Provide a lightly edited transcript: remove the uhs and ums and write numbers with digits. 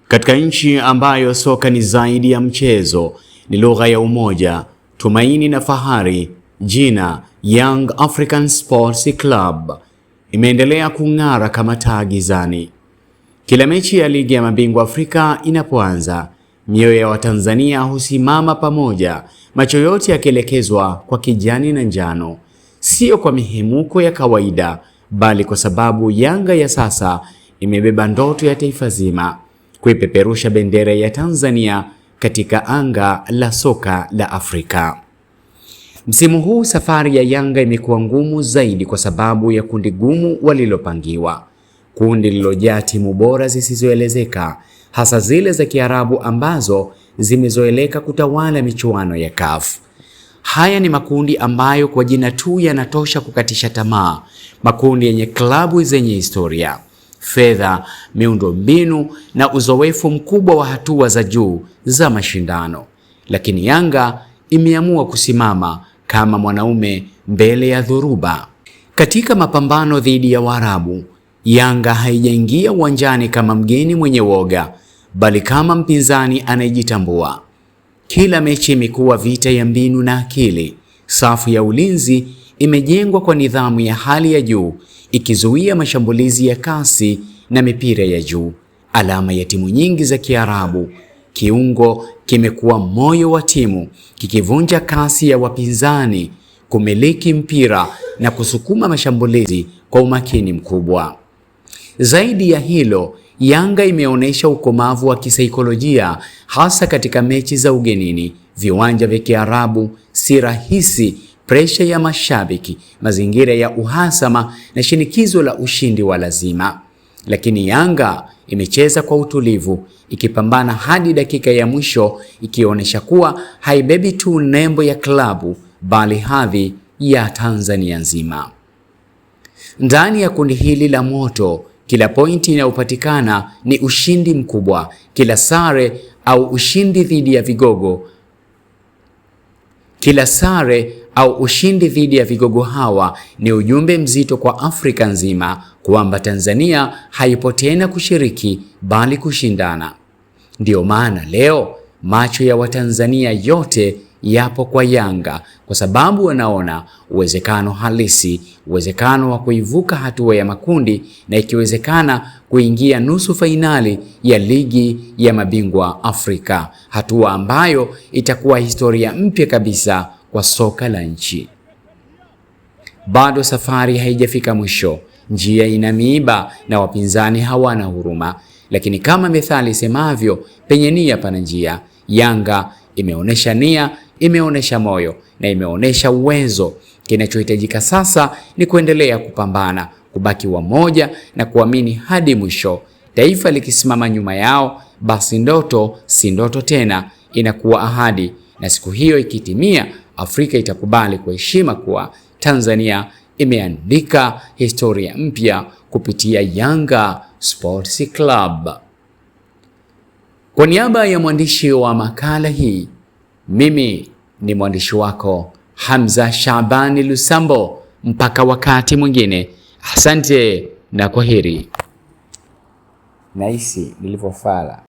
Katika nchi ambayo soka ni zaidi ya mchezo, ni lugha ya umoja, tumaini na fahari, jina Young African Sports Club imeendelea kung'ara kama taa gizani. Kila mechi ya ligi ya mabingwa Afrika inapoanza, mioyo ya Watanzania husimama pamoja, macho yote yakielekezwa kwa kijani na njano, sio kwa mihemuko ya kawaida, bali kwa sababu Yanga ya sasa imebeba ndoto ya taifa zima, kuipeperusha bendera ya Tanzania katika anga la soka la Afrika. Msimu huu safari ya Yanga imekuwa ngumu zaidi kwa sababu ya kundi gumu walilopangiwa. Kundi lililojaa timu bora zisizoelezeka, hasa zile za Kiarabu ambazo zimezoeleka kutawala michuano ya CAF. Haya ni makundi ambayo kwa jina tu yanatosha kukatisha tamaa, makundi yenye klabu zenye historia, fedha, miundombinu na uzoefu mkubwa wa hatua za juu za mashindano. Lakini Yanga imeamua kusimama kama mwanaume mbele ya dhoruba. Katika mapambano dhidi ya Waarabu, Yanga haijaingia uwanjani kama mgeni mwenye woga, bali kama mpinzani anayejitambua. Kila mechi imekuwa vita ya mbinu na akili. Safu ya ulinzi imejengwa kwa nidhamu ya hali ya juu, ikizuia mashambulizi ya kasi na mipira ya juu, alama ya timu nyingi za Kiarabu. Kiungo kimekuwa moyo wa timu, kikivunja kasi ya wapinzani, kumiliki mpira na kusukuma mashambulizi kwa umakini mkubwa. Zaidi ya hilo, Yanga imeonyesha ukomavu wa kisaikolojia, hasa katika mechi za ugenini. Viwanja vya Kiarabu si rahisi, presha ya mashabiki, mazingira ya uhasama na shinikizo la ushindi wa lazima. Lakini Yanga imecheza kwa utulivu, ikipambana hadi dakika ya mwisho, ikionyesha kuwa haibebi tu nembo ya klabu, bali hadhi ya Tanzania nzima. Ndani ya kundi hili la moto, kila pointi inayopatikana ni ushindi mkubwa. Kila sare au ushindi dhidi ya vigogo hawa ni ujumbe mzito kwa Afrika nzima, kwamba Tanzania haipo tena kushiriki bali kushindana. Ndio maana leo macho ya Watanzania yote yapo kwa Yanga, kwa sababu wanaona uwezekano halisi, uwezekano wa kuivuka hatua ya makundi na ikiwezekana kuingia nusu fainali ya ligi ya mabingwa Afrika, hatua ambayo itakuwa historia mpya kabisa kwa soka la nchi. Bado safari haijafika mwisho, njia ina miiba na wapinzani hawana huruma, lakini kama methali semavyo, penye nia pana njia. Yanga imeonesha nia, imeonesha moyo na imeonesha uwezo. Kinachohitajika sasa ni kuendelea kupambana, kubaki wamoja na kuamini hadi mwisho. Taifa likisimama nyuma yao, basi ndoto si ndoto tena, inakuwa ahadi, na siku hiyo ikitimia, Afrika itakubali kwa heshima kuwa Tanzania imeandika historia mpya kupitia Yanga Sports Club. Kwa niaba ya mwandishi wa makala hii, mimi ni mwandishi wako Hamza Shabani Lusambo. Mpaka wakati mwingine, asante na kwaheri. Naisi nilivyofala.